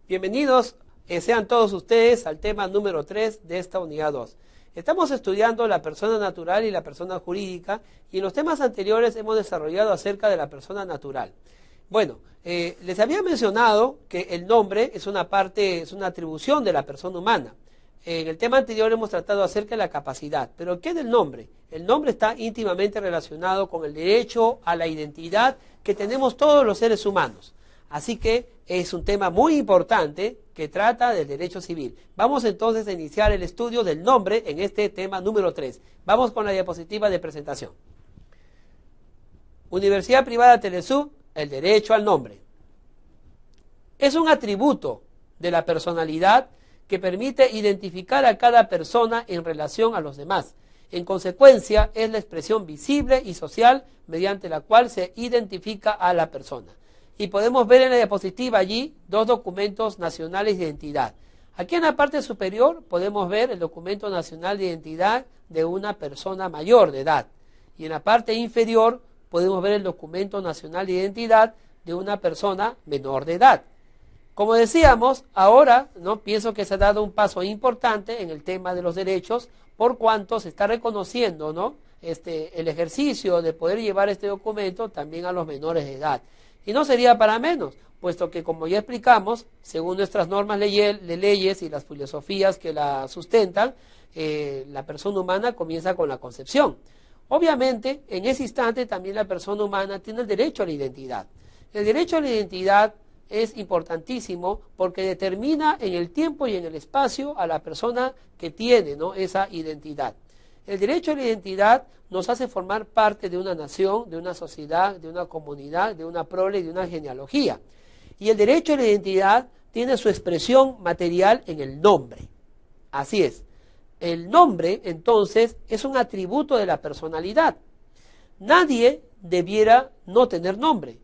Bienvenidos sean todos ustedes al tema número 3 de esta unidad 2. Estamos estudiando la persona natural y la persona jurídica, y en los temas anteriores hemos desarrollado acerca de la persona natural. Bueno, les había mencionado que el nombre es una atribución de la persona humana. En el tema anterior hemos tratado acerca de la capacidad, pero ¿qué del nombre? El nombre está íntimamente relacionado con el derecho a la identidad que tenemos todos los seres humanos. Así que es un tema muy importante que trata del derecho civil. Vamos entonces a iniciar el estudio del nombre en este tema número 3. Vamos con la diapositiva de presentación. Universidad Privada Telesub, el derecho al nombre. Es un atributo de la personalidad que permite identificar a cada persona en relación a los demás. En consecuencia, es la expresión visible y social mediante la cual se identifica a la persona. Y podemos ver en la diapositiva allí dos documentos nacionales de identidad. Aquí en la parte superior podemos ver el documento nacional de identidad de una persona mayor de edad. Y en la parte inferior podemos ver el documento nacional de identidad de una persona menor de edad. Como decíamos, ahora pienso que se ha dado un paso importante en el tema de los derechos, por cuanto se está reconociendo el ejercicio de poder llevar este documento también a los menores de edad. Y no sería para menos, puesto que, como ya explicamos, según nuestras normas de leyes y las filosofías que la sustentan, la persona humana comienza con la concepción. Obviamente, en ese instante también la persona humana tiene el derecho a la identidad. El derecho a la identidad es importantísimo porque determina en el tiempo y en el espacio a la persona que tiene esa identidad. El derecho a la identidad nos hace formar parte de una nación, de una sociedad, de una comunidad, de una prole y de una genealogía. Y el derecho a la identidad tiene su expresión material en el nombre. Así es. El nombre, entonces, es un atributo de la personalidad. Nadie debiera no tener nombre.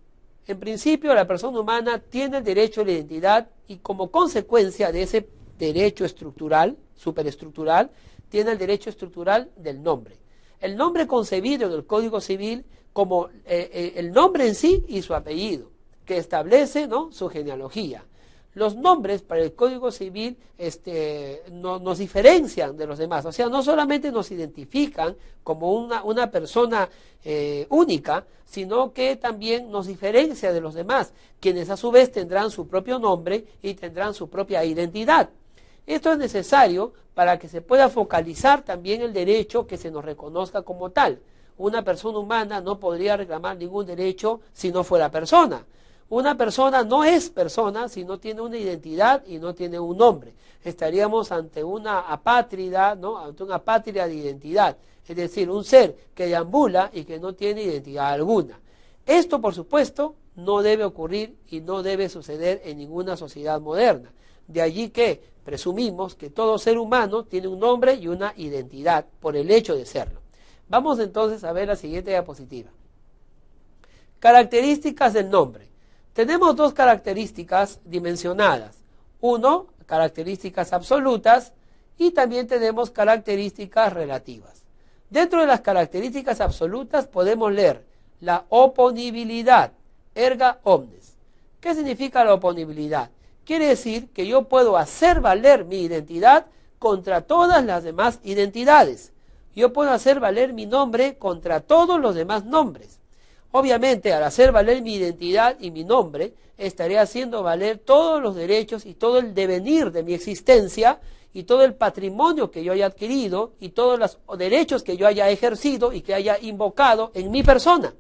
En principio, la persona humana tiene el derecho a la identidad y, como consecuencia de ese derecho estructural, superestructural, tiene el derecho estructural del nombre. El nombre concebido en el Código Civil como el nombre en sí y su apellido, que establece su genealogía. Los nombres para el Código Civil nos diferencian de los demás, o sea, no solamente nos identifican como una persona única, sino que también nos diferencia de los demás, quienes a su vez tendrán su propio nombre y tendrán su propia identidad. Esto es necesario para que se pueda focalizar también el derecho que se nos reconozca como tal. Una persona humana no podría reclamar ningún derecho si no fuera persona. Una persona no es persona si no tiene una identidad y no tiene un nombre. Estaríamos ante una apátrida, ante una patria de identidad, es decir, un ser que deambula y que no tiene identidad alguna. Esto, por supuesto, no debe ocurrir y no debe suceder en ninguna sociedad moderna. De allí que presumimos que todo ser humano tiene un nombre y una identidad por el hecho de serlo. Vamos entonces a ver la siguiente diapositiva. Características del nombre. Tenemos dos características dimensionadas. Uno, características absolutas, y también tenemos características relativas. Dentro de las características absolutas podemos leer la oponibilidad, erga omnes. ¿Qué significa la oponibilidad? Quiere decir que yo puedo hacer valer mi identidad contra todas las demás identidades. Yo puedo hacer valer mi nombre contra todos los demás nombres. Obviamente, al hacer valer mi identidad y mi nombre, estaré haciendo valer todos los derechos y todo el devenir de mi existencia y todo el patrimonio que yo haya adquirido y todos los derechos que yo haya ejercido y que haya invocado en mi persona.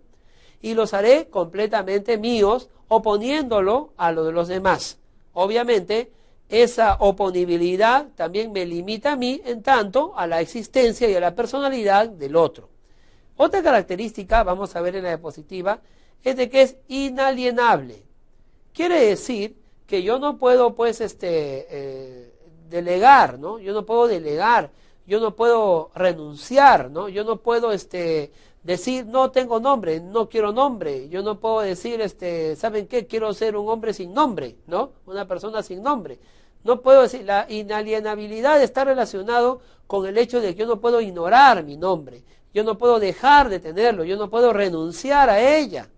Y los haré completamente míos, oponiéndolo a lo de los demás. Obviamente, esa oponibilidad también me limita a mí en tanto a la existencia y a la personalidad del otro. Otra característica, vamos a ver en la diapositiva, es de que es inalienable. Quiere decir que yo no puedo delegar, ¿no? Yo no puedo delegar, yo no puedo renunciar, ¿no? Yo no puedo decir, no tengo nombre, no quiero nombre. Yo no puedo decir, ¿saben qué? Quiero ser un hombre sin nombre, ¿no? Una persona sin nombre. No puedo decir, la inalienabilidad está relacionado con el hecho de que yo no puedo ignorar mi nombre. Yo no puedo dejar de tenerlo, yo no puedo renunciar a ella.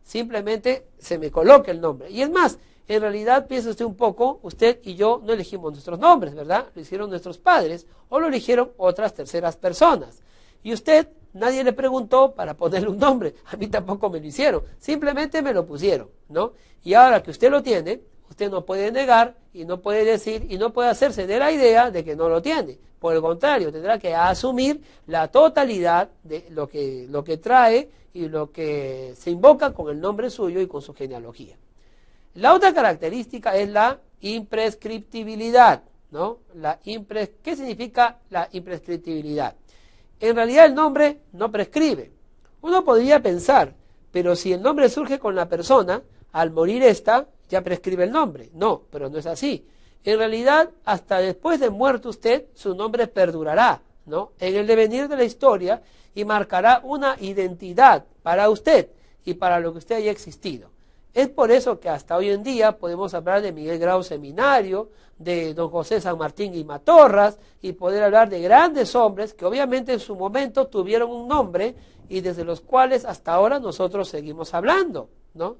Simplemente se me coloca el nombre. Y es más, en realidad, piense usted un poco, usted y yo no elegimos nuestros nombres, ¿verdad? Lo hicieron nuestros padres o lo eligieron otras terceras personas. Y usted, nadie le preguntó para ponerle un nombre. A mí tampoco me lo hicieron. Simplemente me lo pusieron, ¿no? Y ahora que usted lo tiene, usted no puede negar y no puede decir y no puede hacerse de la idea de que no lo tiene. Por el contrario, tendrá que asumir la totalidad de lo que trae y lo que se invoca con el nombre suyo y con su genealogía. La otra característica es la imprescriptibilidad, ¿no? ¿Qué significa la imprescriptibilidad? En realidad el nombre no prescribe. Uno podría pensar, pero si el nombre surge con la persona, al morir ésta, ya prescribe el nombre. No, pero no es así. En realidad, hasta después de muerto usted, su nombre perdurará, ¿no? En el devenir de la historia y marcará una identidad para usted y para lo que usted haya existido. Es por eso que hasta hoy en día podemos hablar de Miguel Grau Seminario, de don José San Martín y Matorras, y poder hablar de grandes hombres que obviamente en su momento tuvieron un nombre y desde los cuales hasta ahora nosotros seguimos hablando, ¿no?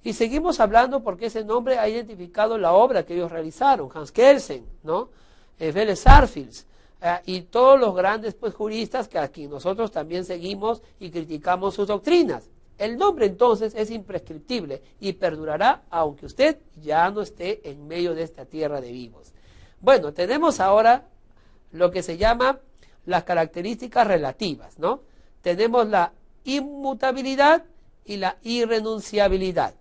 Y seguimos hablando porque ese nombre ha identificado la obra que ellos realizaron, Hans Kelsen, ¿no? Vélez Sarsfield, y todos los grandes juristas que aquí nosotros también seguimos y criticamos sus doctrinas. El nombre entonces es imprescriptible y perdurará aunque usted ya no esté en medio de esta tierra de vivos. Bueno, tenemos ahora lo que se llama las características relativas, ¿no? Tenemos la inmutabilidad y la irrenunciabilidad.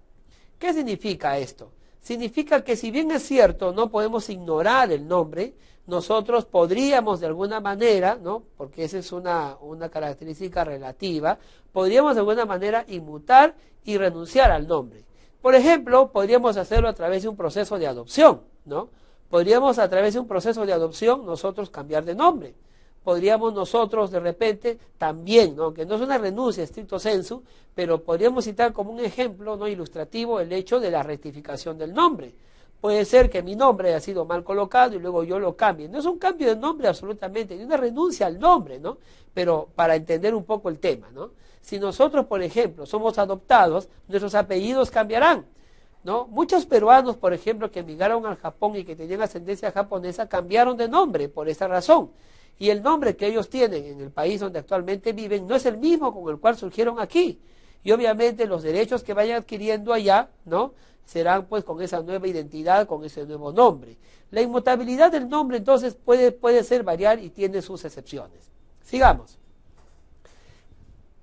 ¿Qué significa esto? Significa que si bien es cierto, no podemos ignorar el nombre, nosotros podríamos de alguna manera, ¿no? Porque esa es una característica relativa, podríamos de alguna manera inmutar y renunciar al nombre. Por ejemplo, podríamos hacerlo a través de un proceso de adopción, ¿no? Podríamos a través de un proceso de adopción nosotros cambiar de nombre. Podríamos nosotros de repente también, ¿no? Que no es una renuncia estricto sensu, pero podríamos citar como un ejemplo, ¿no? Ilustrativo el hecho de la rectificación del nombre. Puede ser que mi nombre haya sido mal colocado y luego yo lo cambie. No es un cambio de nombre absolutamente, ni una renuncia al nombre, ¿no? Pero para entender un poco el tema, ¿no? Si nosotros, por ejemplo, somos adoptados, nuestros apellidos cambiarán, ¿no? Muchos peruanos, por ejemplo, que emigraron al Japón y que tenían ascendencia japonesa, cambiaron de nombre por esa razón. Y el nombre que ellos tienen en el país donde actualmente viven no es el mismo con el cual surgieron aquí. Y obviamente los derechos que vayan adquiriendo allá, ¿no? Serán pues con esa nueva identidad, con ese nuevo nombre. La inmutabilidad del nombre entonces puede ser variar y tiene sus excepciones. Sigamos.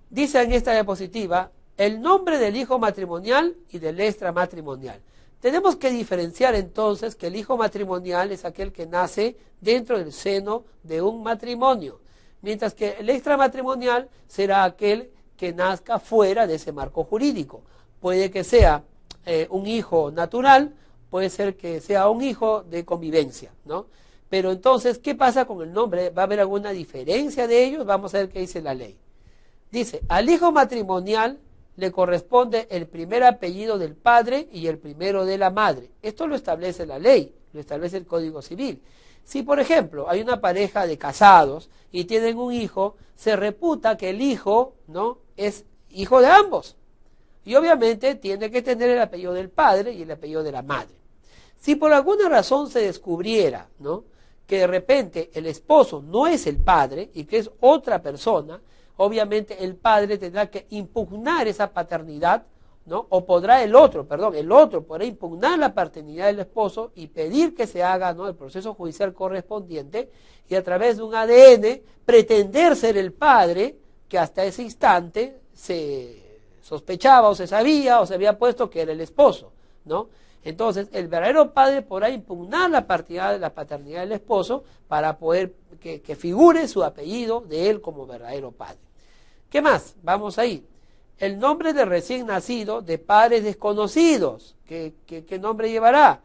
Dice en esta diapositiva, el nombre del hijo matrimonial y del extramatrimonial. Tenemos que diferenciar entonces que el hijo matrimonial es aquel que nace dentro del seno de un matrimonio, mientras que el extramatrimonial será aquel que nazca fuera de ese marco jurídico. Puede que sea un hijo natural, puede ser que sea un hijo de convivencia, ¿no? Pero entonces, ¿qué pasa con el nombre? ¿Va a haber alguna diferencia de ellos? Vamos a ver qué dice la ley. Dice, al hijo matrimonial le corresponde el primer apellido del padre y el primero de la madre. Esto lo establece la ley, lo establece el Código Civil. Si, por ejemplo, hay una pareja de casados y tienen un hijo, se reputa que el hijo, ¿no?, es hijo de ambos. Y obviamente tiene que tener el apellido del padre y el apellido de la madre. Si por alguna razón se descubriera, ¿no?, que de repente el esposo no es el padre y que es otra persona, obviamente el padre tendrá que impugnar esa paternidad, ¿no? O podrá el otro podrá impugnar la paternidad del esposo y pedir que se haga, ¿no?, el proceso judicial correspondiente y a través de un ADN pretender ser el padre que hasta ese instante se sospechaba o se sabía o se había puesto que era el esposo, ¿no? Entonces, el verdadero padre podrá impugnar la paternidad del esposo para poder que figure su apellido de él como verdadero padre. ¿Qué más? Vamos ahí. El nombre de recién nacido de padres desconocidos. ¿Qué nombre llevará?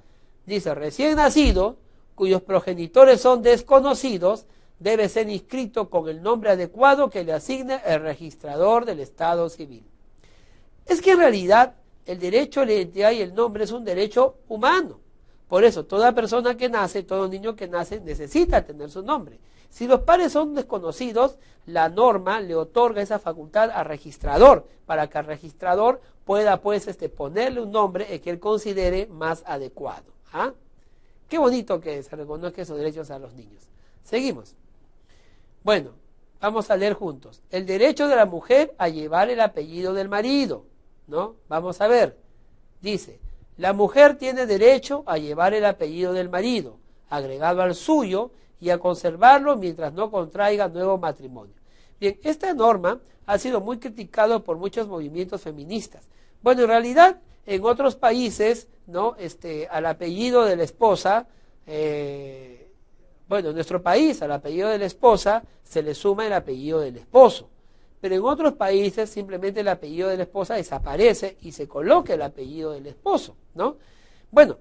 Dice, recién nacido, cuyos progenitores son desconocidos, debe ser inscrito con el nombre adecuado que le asigne el registrador del Estado civil. Es que en realidad el derecho a la identidad y el nombre es un derecho humano. Por eso, toda persona que nace, todo niño que nace, necesita tener su nombre. Si los padres son desconocidos, la norma le otorga esa facultad al registrador, para que el registrador pueda ponerle un nombre que él considere más adecuado. ¿Ah? Qué bonito que se reconozca esos derechos a los niños. Seguimos. Bueno, vamos a leer juntos. El derecho de la mujer a llevar el apellido del marido, ¿no? Vamos a ver. Dice, la mujer tiene derecho a llevar el apellido del marido, agregado al suyo, y a conservarlo mientras no contraiga nuevo matrimonio. Bien, esta norma ha sido muy criticada por muchos movimientos feministas. Bueno, en realidad, en otros países, ¿no? Al apellido de la esposa, en nuestro país, al apellido de la esposa, se le suma el apellido del esposo. Pero en otros países, simplemente el apellido de la esposa desaparece y se coloca el apellido del esposo, ¿no? Bueno,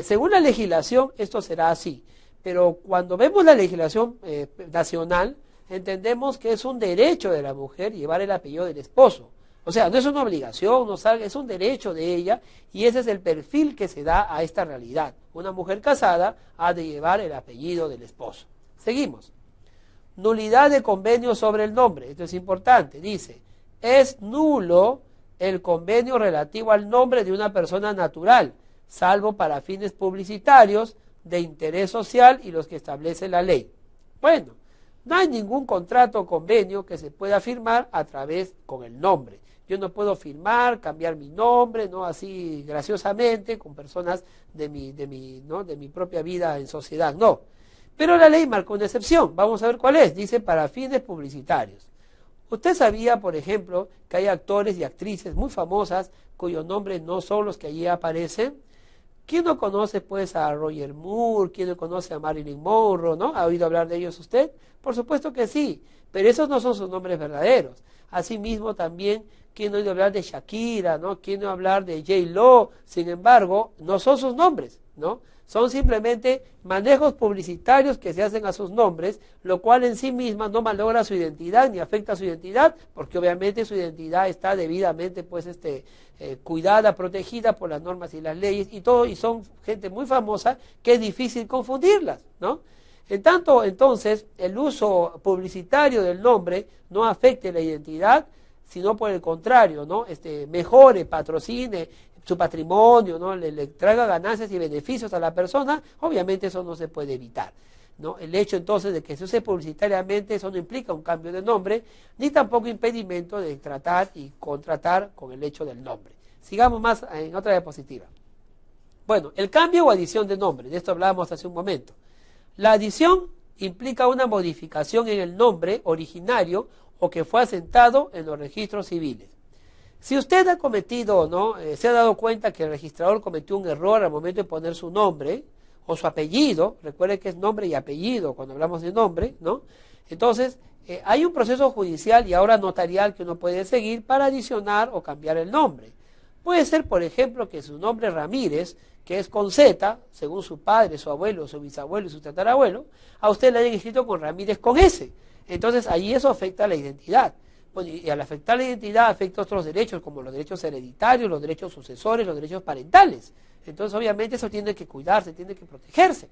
según la legislación, esto será así. Pero cuando vemos la legislación nacional, entendemos que es un derecho de la mujer llevar el apellido del esposo. O sea, no es una obligación, es un derecho de ella, y ese es el perfil que se da a esta realidad. Una mujer casada ha de llevar el apellido del esposo. Seguimos. Nulidad de convenio sobre el nombre. Esto es importante. Dice, es nulo el convenio relativo al nombre de una persona natural, salvo para fines publicitarios, de interés social y los que establece la ley. Bueno, no hay ningún contrato o convenio que se pueda firmar a través con el nombre. Yo no puedo firmar, cambiar mi nombre, no así graciosamente con personas de mi propia vida en sociedad, no. Pero la ley marcó una excepción. Vamos a ver cuál es. Dice para fines publicitarios. ¿Usted sabía, por ejemplo, que hay actores y actrices muy famosas cuyos nombres no son los que allí aparecen? ¿Quién no conoce pues a Roger Moore? ¿Quién no conoce a Marilyn Monroe? ¿No? ¿Ha oído hablar de ellos usted? Por supuesto que sí, pero esos no son sus nombres verdaderos. Asimismo también, ¿quién no ha oído hablar de Shakira? ¿No? ¿Quién no ha hablar de J-Lo? Sin embargo, no son sus nombres, ¿no? Son simplemente manejos publicitarios que se hacen a sus nombres, lo cual en sí misma no malogra su identidad ni afecta su identidad, porque obviamente su identidad está debidamente cuidada, protegida por las normas y las leyes y todo, y son gente muy famosa que es difícil confundirlas, ¿no? En tanto, entonces, el uso publicitario del nombre no afecte la identidad, sino por el contrario, ¿no? Mejore, patrocine su patrimonio, ¿no? Le traiga ganancias y beneficios a la persona, obviamente eso no se puede evitar, ¿no? El hecho entonces de que se use publicitariamente, eso no implica un cambio de nombre, ni tampoco impedimento de tratar y contratar con el hecho del nombre. Sigamos más en otra diapositiva. Bueno, el cambio o adición de nombre, de esto hablábamos hace un momento. La adición implica una modificación en el nombre originario o que fue asentado en los registros civiles. Si usted ha cometido, ¿no? Se ha dado cuenta que el registrador cometió un error al momento de poner su nombre o su apellido, recuerde que es nombre y apellido cuando hablamos de nombre, ¿no? Entonces, hay un proceso judicial y ahora notarial que uno puede seguir para adicionar o cambiar el nombre. Puede ser, por ejemplo, que su nombre Ramírez, que es con Z, según su padre, su abuelo, su bisabuelo y su tatarabuelo, a usted le hayan escrito con Ramírez con S. Entonces, ahí eso afecta la identidad. Bueno, y al afectar la identidad afecta otros derechos, como los derechos hereditarios, los derechos sucesores, los derechos parentales. Entonces, obviamente, eso tiene que cuidarse, tiene que protegerse.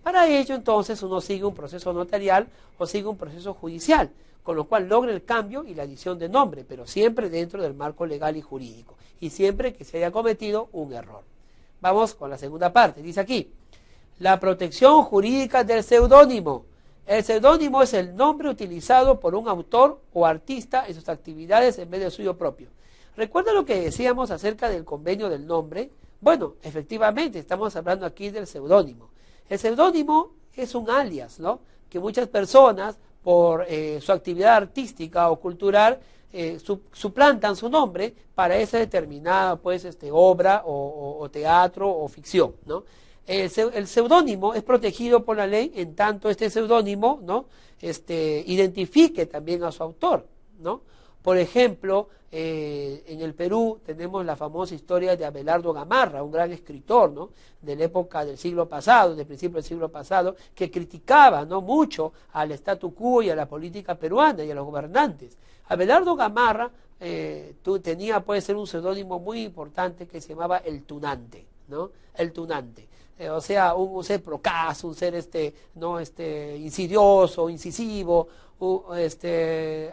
Para ello, entonces, uno sigue un proceso notarial o sigue un proceso judicial, con lo cual logra el cambio y la adición de nombre, pero siempre dentro del marco legal y jurídico, y siempre que se haya cometido un error. Vamos con la segunda parte. Dice aquí, la protección jurídica del seudónimo. El seudónimo es el nombre utilizado por un autor o artista en sus actividades en vez del suyo propio. ¿Recuerda lo que decíamos acerca del convenio del nombre? Bueno, efectivamente, estamos hablando aquí del seudónimo. El seudónimo es un alias, ¿no? Que muchas personas, por su actividad artística o cultural, suplantan su nombre para esa determinada obra o teatro o ficción, ¿no? El seudónimo es protegido por la ley en tanto este seudónimo, ¿no? Identifique también a su autor, ¿no? Por ejemplo, En el Perú tenemos la famosa historia de Abelardo Gamarra, un gran escritor, ¿no?, de la época del siglo pasado, del principio del siglo pasado, que criticaba, ¿no?, mucho al statu quo y a la política peruana y a los gobernantes. Abelardo Gamarra tenía, puede ser, un seudónimo muy importante que se llamaba El Tunante, ¿no? El Tunante. O sea, un ser procaz, un ser no insidioso, incisivo,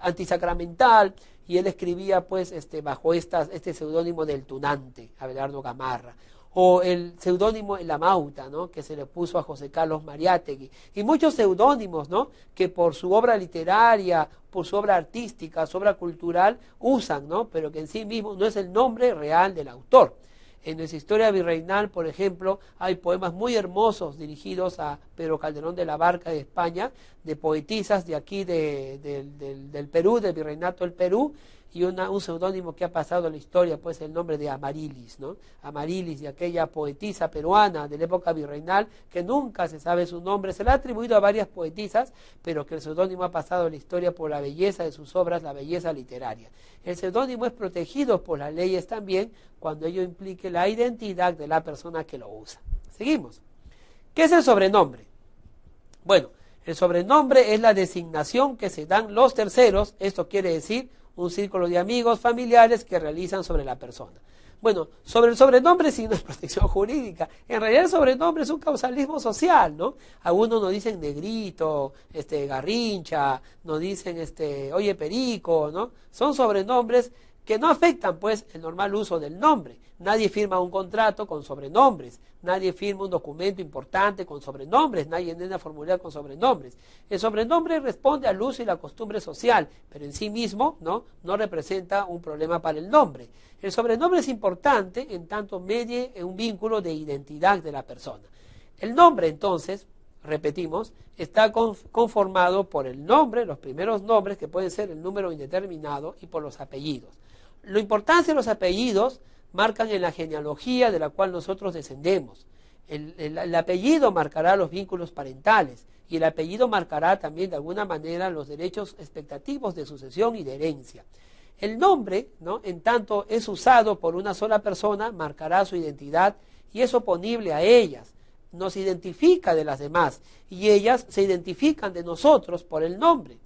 antisacramental, y él escribía pues bajo este seudónimo del Tunante, Abelardo Gamarra, o el seudónimo La Mauta, ¿no?, que se le puso a José Carlos Mariátegui, y muchos seudónimos, ¿no?, que por su obra literaria, por su obra artística, su obra cultural usan, ¿no?, pero que en sí mismo no es el nombre real del autor. En nuestra historia virreinal, por ejemplo, hay poemas muy hermosos dirigidos a Pedro Calderón de la Barca de España, de poetisas de aquí del Perú, del virreinato del Perú, y un seudónimo que ha pasado a la historia, pues el nombre de Amarilis, ¿no? Amarilis, de aquella poetisa peruana de la época virreinal, que nunca se sabe su nombre, se le ha atribuido a varias poetisas, pero que el seudónimo ha pasado a la historia por la belleza de sus obras, la belleza literaria. El seudónimo es protegido por las leyes también, cuando ello implique la identidad de la persona que lo usa. Seguimos. ¿Qué es el sobrenombre? Bueno, el sobrenombre es la designación que se dan los terceros, esto quiere decir un círculo de amigos, familiares que realizan sobre la persona. Bueno, sobre el sobrenombre sí no es protección jurídica. En realidad el sobrenombre es un causalismo social, ¿no? Algunos nos dicen negrito, garrincha, nos dicen oye perico, ¿no? Son sobrenombres que no afectan pues el normal uso del nombre. Nadie firma un contrato con sobrenombres, nadie firma un documento importante con sobrenombres, nadie llena formulario con sobrenombres. El sobrenombre responde al uso y la costumbre social, pero en sí mismo no representa un problema para el nombre. El sobrenombre es importante en tanto medie un vínculo de identidad de la persona. El nombre, entonces, repetimos, está conformado por el nombre, los primeros nombres, que pueden ser el número indeterminado, y por los apellidos. La importancia de los apellidos marcan en la genealogía de la cual nosotros descendemos. El apellido marcará los vínculos parentales, y el apellido marcará también de alguna manera los derechos expectativos de sucesión y de herencia. El nombre, ¿no?, en tanto es usado por una sola persona, marcará su identidad y es oponible a ellas. Nos identifica de las demás y ellas se identifican de nosotros por el nombre.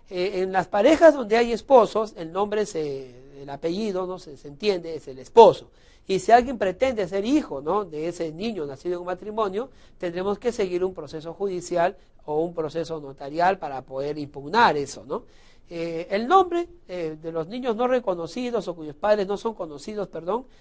En las parejas donde hay esposos, el apellido, ¿no?, se entiende, es el esposo. Y si alguien pretende ser hijo, ¿no?, de ese niño nacido en un matrimonio, tendremos que seguir un proceso judicial o un proceso notarial para poder impugnar eso, ¿no? El nombre de los niños no reconocidos o cuyos padres no son conocidos,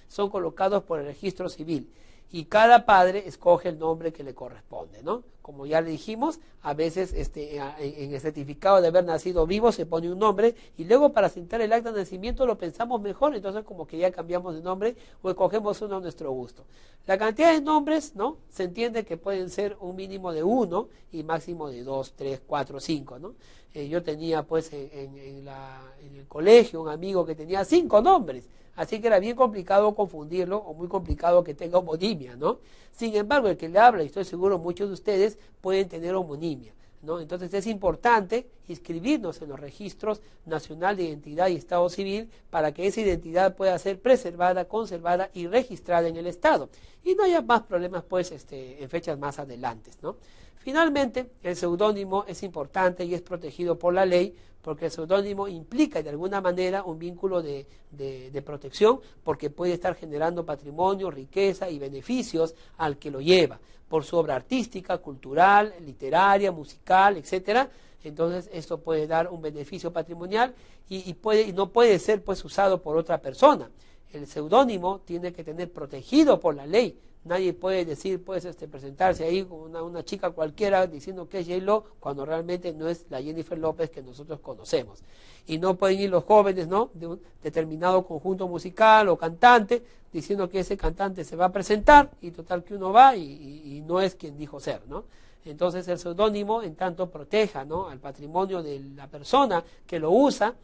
son colocados por el registro civil. Y cada padre escoge el nombre que le corresponde, ¿no? Como ya le dijimos, a veces en el certificado de haber nacido vivo se pone un nombre y luego para asentar el acta de nacimiento lo pensamos mejor, entonces como que ya cambiamos de nombre o escogemos uno a nuestro gusto. La cantidad de nombres, ¿no?, se entiende que pueden ser un mínimo de 1 y máximo de 2, 3, 4, 5, ¿no? Yo tenía pues en el colegio un amigo que tenía 5 nombres. Así que era bien complicado confundirlo o muy complicado que tenga homonimia, ¿no? Sin embargo, el que le habla, y estoy seguro muchos de ustedes, pueden tener homonimia, ¿no? Entonces es importante inscribirnos en los registros nacional de identidad y estado civil para que esa identidad pueda ser preservada, conservada y registrada en el Estado. Y no haya más problemas pues en fechas más adelante, ¿no? Finalmente, el seudónimo es importante y es protegido por la ley porque el seudónimo implica de alguna manera un vínculo de protección porque puede estar generando patrimonio, riqueza y beneficios al que lo lleva por su obra artística, cultural, literaria, musical, etcétera. Entonces esto puede dar un beneficio patrimonial y no puede ser pues usado por otra persona. El seudónimo tiene que tener protegido por la ley. Nadie puede decir, pues, presentarse ahí con una chica cualquiera diciendo que es J-Lo cuando realmente no es la Jennifer López que nosotros conocemos. Y no pueden ir los jóvenes, ¿no?, de un determinado conjunto musical o cantante diciendo que ese cantante se va a presentar y total que uno va y no es quien dijo ser, ¿no? Entonces el seudónimo en tanto proteja, ¿no?, al patrimonio de la persona que lo usa,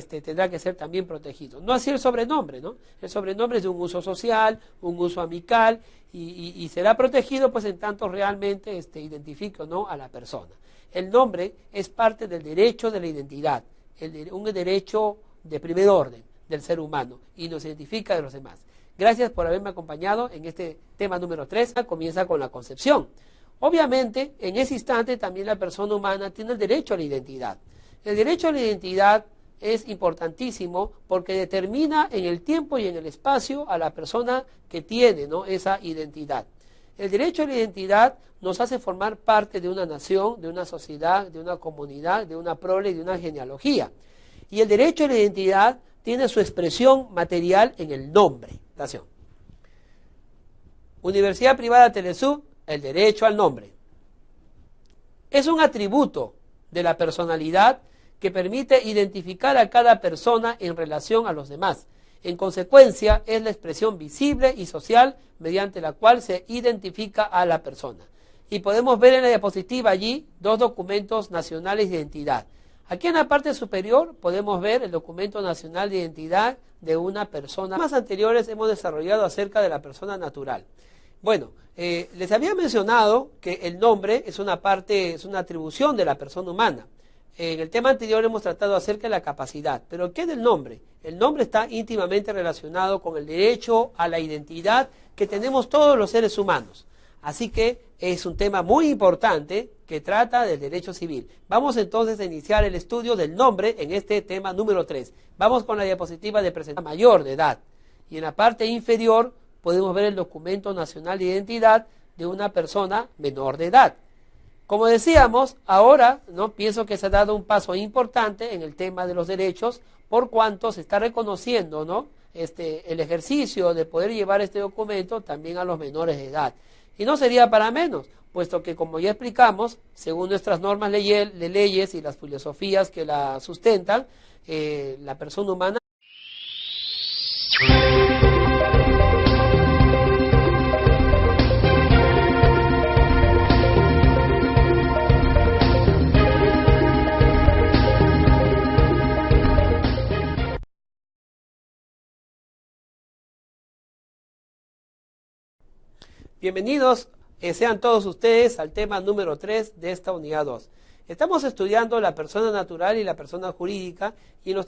tendrá que ser también protegido. No así el sobrenombre, ¿no? El sobrenombre es de un uso social, un uso amical y será protegido pues en tanto realmente identifique o no a la persona. El nombre es parte del derecho de la identidad, un derecho de primer orden. del ser humano y nos identifica de los demás. Gracias por haberme acompañado en este tema número 3. Comienza con la concepción. Obviamente, en ese instante también la persona humana tiene el derecho a la identidad. El derecho a la identidad es importantísimo porque determina en el tiempo y en el espacio a la persona que tiene, ¿no?, esa identidad. El derecho a la identidad nos hace formar parte de una nación, de una sociedad, de una comunidad, de una prole, de una genealogía. Y el derecho a la identidad tiene su expresión material en el nombre. Universidad Privada Telesub, el derecho al nombre. Es un atributo de la personalidad que permite identificar a cada persona en relación a los demás. En consecuencia, es la expresión visible y social mediante la cual se identifica a la persona. Y podemos ver en la diapositiva allí dos documentos nacionales de identidad. Aquí en la parte superior podemos ver el documento nacional de identidad de una persona. En temas anteriores hemos desarrollado acerca de la persona natural. Bueno, les había mencionado que el nombre es una atribución de la persona humana. En el tema anterior hemos tratado acerca de la capacidad. ¿Pero qué del nombre? El nombre está íntimamente relacionado con el derecho a la identidad que tenemos todos los seres humanos. Así que es un tema muy importante que trata del derecho civil. Vamos entonces a iniciar el estudio del nombre en este tema número 3. Vamos con la diapositiva de presentación mayor de edad. Y en la parte inferior podemos ver el documento nacional de identidad de una persona menor de edad. Como decíamos, ahora pienso que se ha dado un paso importante en el tema de los derechos, por cuanto se está reconociendo el ejercicio de poder llevar este documento también a los menores de edad. Y no sería para menos, puesto que, como ya explicamos, según nuestras normas de leyes y las filosofías que la sustentan, la persona humana Bienvenidos sean todos ustedes al tema número 3 de esta unidad 2. Estamos estudiando la persona natural y la persona jurídica y en los temas